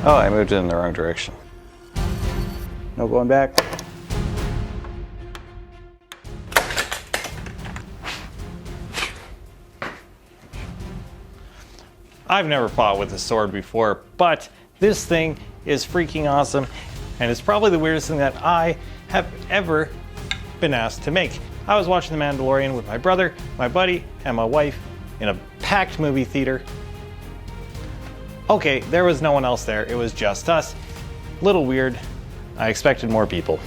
Oh, I moved it in the wrong direction. No going back. I've never fought with a sword before, but this thing is freaking awesome, and it's probably the weirdest thing that I have ever been asked to make. I was watching The Mandalorian with my brother, my buddy, and my wife in a packed movie theater. Okay, there was no one else there, it was just us. Little weird, I expected more people.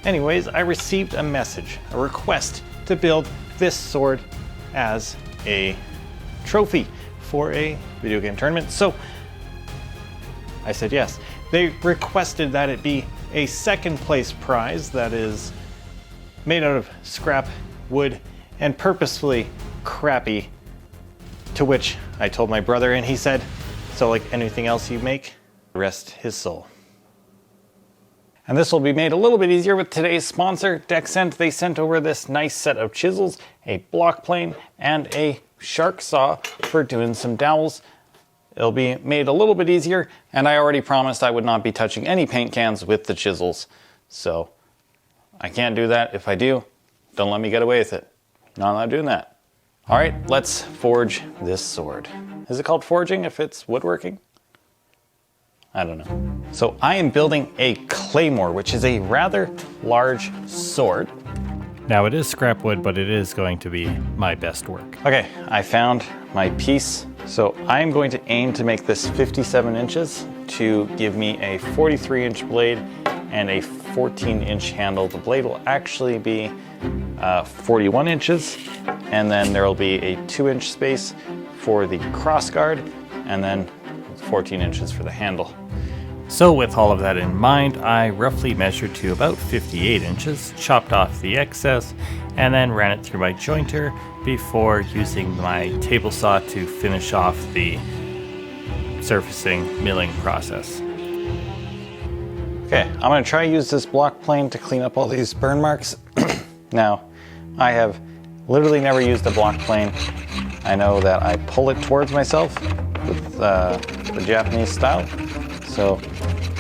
Anyways, I received a message, a request to build this sword as a trophy for a video game tournament, so I said yes. They requested that it be a second place prize that is made out of scrap wood and purposefully crappy, to which I told my brother and he said, so like anything else you make, rest his soul. And this will be made a little bit easier with today's sponsor, Dexsent. They sent over this nice set of chisels, a block plane, and a shark saw for doing some dowels. It'll be made a little bit easier, and I already promised I would not be touching any paint cans with the chisels. So I can't do that. If I do, don't let me get away with it. Not allowed doing that. All right, let's forge this sword. Is it called forging if it's woodworking? I don't know. So I am building a claymore, which is a rather large sword. Now it is scrap wood, but it is going to be my best work. Okay, I found my piece. So I am going to aim to make this 57 inches to give me a 43-inch blade and a 14-inch handle. The blade will actually be 41 inches, and then there will be a 2-inch space for the crossguard, and then 14 inches for the handle. So with all of that in mind, I roughly measured to about 58 inches, chopped off the excess, and then ran it through my jointer before using my table saw to finish off the surfacing milling process. Okay, I'm gonna try to use this block plane to clean up all these burn marks. Now, I have literally never used a block plane. I know that I pull it towards myself with the Japanese style. So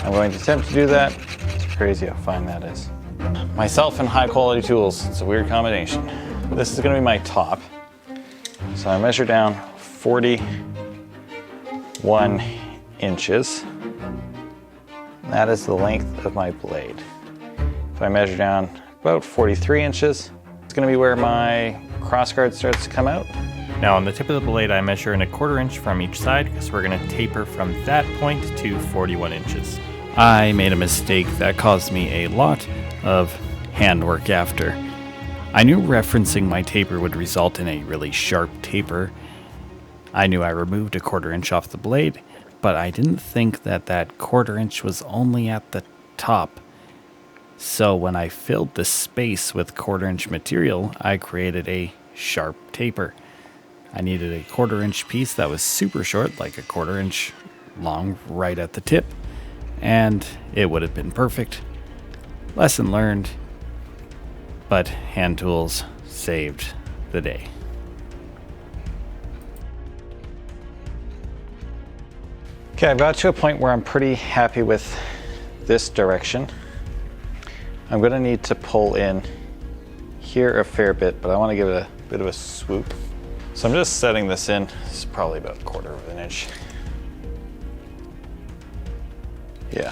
I'm going to attempt to do that. It's crazy how fine that is. Myself and high quality tools, it's a weird combination. This is gonna be my top. So I measure down 41 inches. That is the length of my blade. If I measure down about 43 inches, it's gonna be where my crossguard starts to come out. Now on the tip of the blade, I measure in 1/4 inch from each side because we're going to taper from that point to 41 inches. I made a mistake that caused me a lot of handwork after. I knew referencing my taper would result in a really sharp taper. I knew I removed 1/4 inch off the blade, but I didn't think that that 1/4 inch was only at the top. So when I filled the space with 1/4 inch material, I created a sharp taper. I needed a 1/4 inch piece that was super short, like 1/4 inch long right at the tip, and it would have been perfect. Lesson learned, but hand tools saved the day. Okay, I've got to a point where I'm pretty happy with this direction. I'm gonna need to pull in here a fair bit, but I want to give it a bit of a swoop. So I'm just setting this in. This is probably about 1/4 of an inch. Yeah.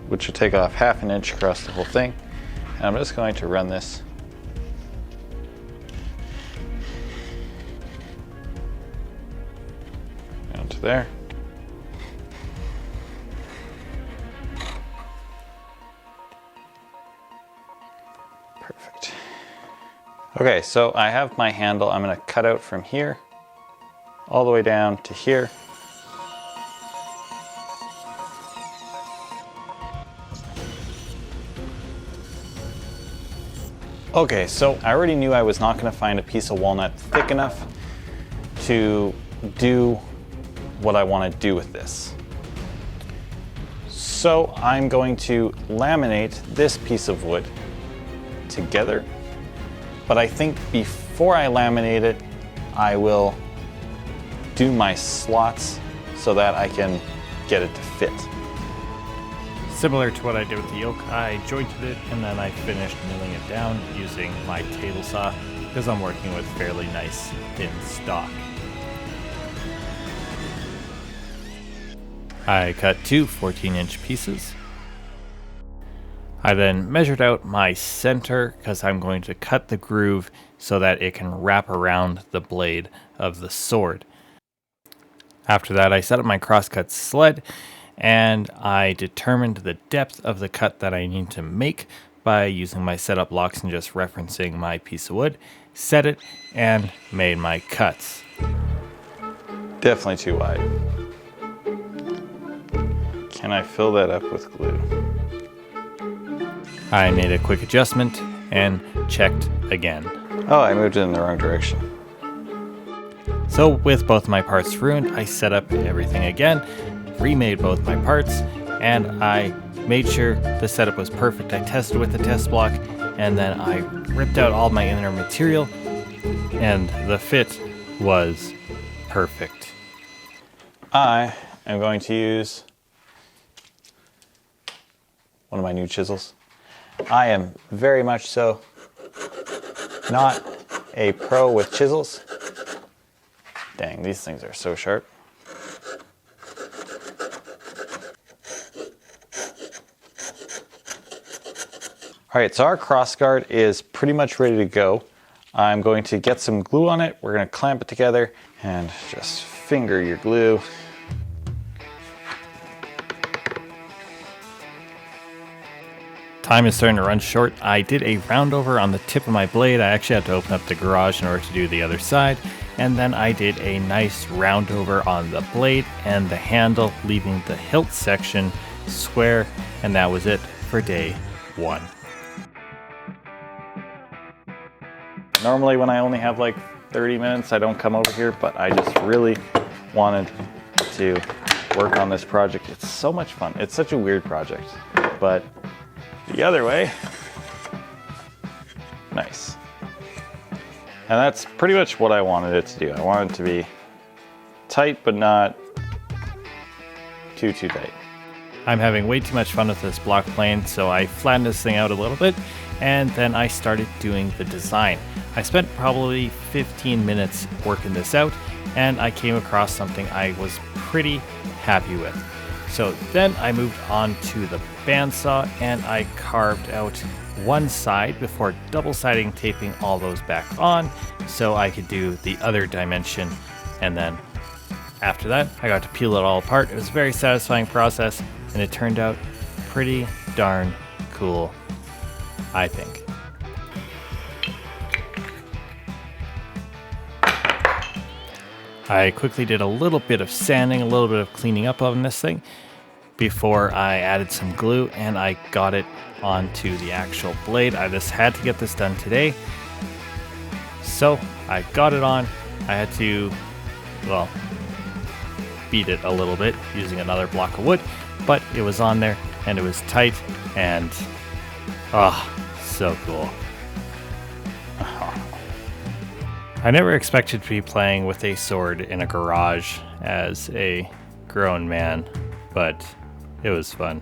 Which should take off 1/2 inch across the whole thing. And I'm just going to run this down to there. Perfect. Okay, so I have my handle. I'm going to cut out from here all the way down to here. Okay, so I already knew I was not going to find a piece of walnut thick enough to do what I want to do with this. So I'm going to laminate this piece of wood together. But I think before I laminate it, I will do my slots so that I can get it to fit. Similar to what I did with the yoke, I jointed it and then I finished milling it down using my table saw because I'm working with fairly nice thin stock. I cut two 14-inch pieces. I then measured out my center because I'm going to cut the groove so that it can wrap around the blade of the sword. After that, I set up my crosscut sled and I determined the depth of the cut that I need to make by using my setup blocks and just referencing my piece of wood, set it, and made my cuts. Definitely too wide. Can I fill that up with glue? I made a quick adjustment and checked again. Oh, I moved it in the wrong direction. So with both my parts ruined, I set up everything again, remade both my parts, and I made sure the setup was perfect. I tested with the test block, and then I ripped out all my inner material, and the fit was perfect. I am going to use one of my new chisels. I am very much so not a pro with chisels. Dang, these things are so sharp. All right, so our crossguard is pretty much ready to go. I'm going to get some glue on it. We're going to clamp it together and just finger your glue. Time is starting to run short. I did a round over on the tip of my blade. I actually had to open up the garage in order to do the other side. And then I did a nice round over on the blade and the handle, leaving the hilt section square. And that was it for day one. Normally when I only have like 30 minutes, I don't come over here, but I just really wanted to work on this project. It's so much fun. It's such a weird project, but the other way, nice. And that's pretty much what I wanted it to do. I wanted it to be tight, but not too tight. I'm having way too much fun with this block plane, so I flattened this thing out a little bit, and then I started doing the design. I spent probably 15 minutes working this out, and I came across something I was pretty happy with. So then I moved on to the bandsaw, and I carved out one side before double-siding taping all those back on so I could do the other dimension, and then after that I got to peel it all apart. It was a very satisfying process, and it turned out pretty darn cool, I think. I quickly did a little bit of sanding, a little bit of cleaning up on this thing before I added some glue, and I got it onto the actual blade. I just had to get this done today. So I got it on. I had to, well, beat it a little bit using another block of wood, but it was on there and it was tight and so cool. I never expected to be playing with a sword in a garage as a grown man, but it was fun.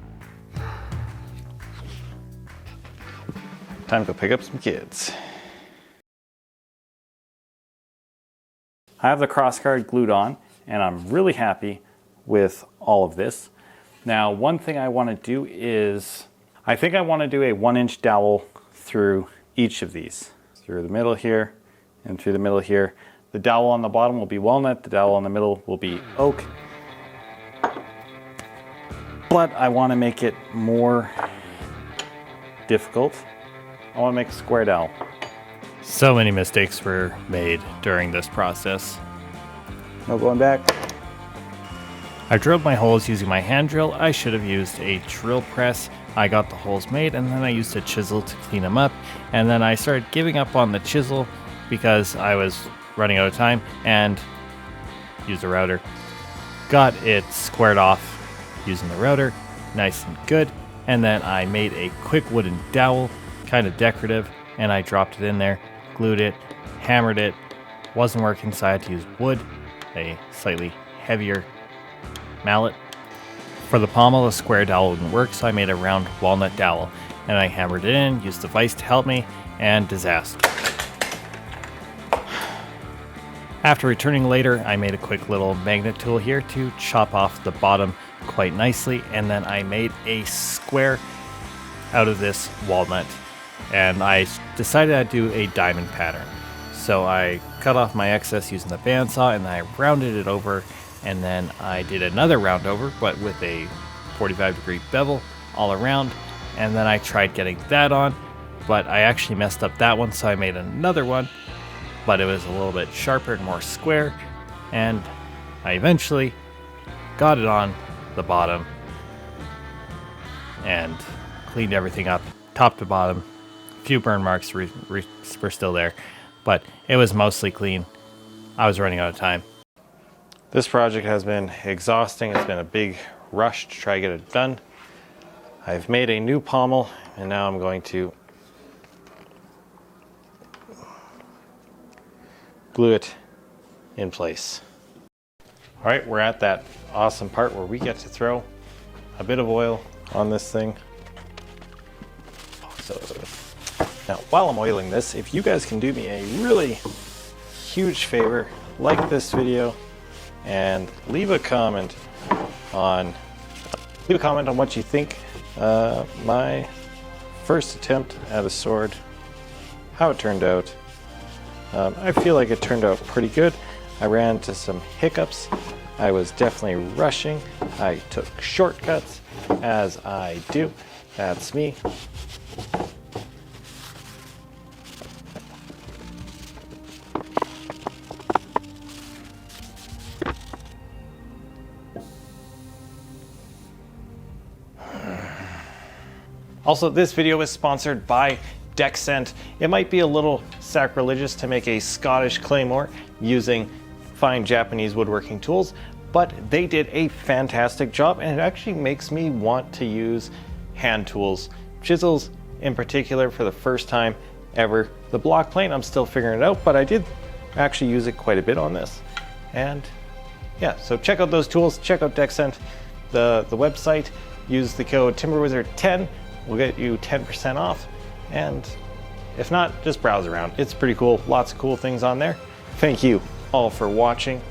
Time to go pick up some kids. I have the crossguard glued on, and I'm really happy with all of this. Now, one thing I want to do is, I think I want to do a 1-inch dowel through each of these. Through the middle here, and through the middle here. The dowel on the bottom will be walnut, the dowel in the middle will be oak. But I want to make it more difficult. I want to make a square dowel. So many mistakes were made during this process. No going back. I drilled my holes using my hand drill. I should have used a drill press. I got the holes made, and then I used a chisel to clean them up. And then I started giving up on the chisel because I was running out of time, and used a router. Got it squared off using the router, nice and good. And then I made a quick wooden dowel, kind of decorative, and I dropped it in there, glued it, hammered it. Wasn't working, so I had to use wood, a slightly heavier mallet. For the pommel, a square dowel wouldn't work, so I made a round walnut dowel, and I hammered it in, used the vise to help me, and disaster. After returning later, I made a quick little magnet tool here to chop off the bottom quite nicely, and then I made a square out of this walnut, and I decided I'd do a diamond pattern. So I cut off my excess using the bandsaw, and I rounded it over, and then I did another round over, but with a 45-degree bevel all around, and then I tried getting that on, but I actually messed up that one, so I made another one, but it was a little bit sharper and more square, and I eventually got it on the bottom and cleaned everything up top to bottom. A few burn marks were still there, but it was mostly clean. I was running out of time. This project has been exhausting. It's been a big rush to try to get it done. I've made a new pommel, and now I'm going to glue it in place. All right, we're at that awesome part where we get to throw a bit of oil on this thing. So now, while I'm oiling this, if you guys can do me a really huge favor, like this video and leave a comment on what you think my first attempt at a sword, how it turned out. I feel like it turned out pretty good. I ran into some hiccups. I was definitely rushing. I took shortcuts, as I do. That's me. Also, this video is sponsored by Dexsent. It might be a little sacrilegious to make a Scottish Claymore using fine Japanese woodworking tools, but they did a fantastic job, and it actually makes me want to use hand tools, chisels in particular, for the first time ever. The block plane, I'm still figuring it out, but I did actually use it quite a bit on this. And yeah, so check out those tools, check out Dexsent, the website, use the code TimberWizard10, we'll get you 10% off. And if not, just browse around. It's pretty cool. Lots of cool things on there. Thank you all for watching,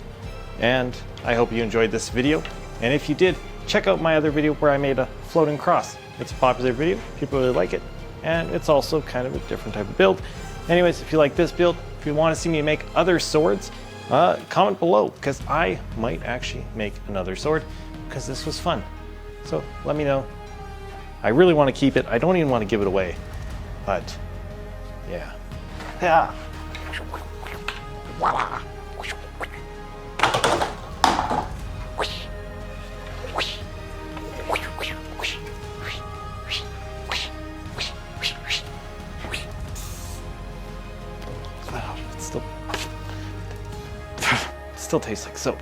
and I hope you enjoyed this video. And if you did, check out my other video where I made a floating cross. It's a popular video. People really like it. And it's also kind of a different type of build. Anyways, if you like this build, if you want to see me make other swords, comment below, because I might actually make another sword, because this was fun. So let me know. I really want to keep it. I don't even want to give it away. But, yeah. Yeah. Voila. It still tastes like soap.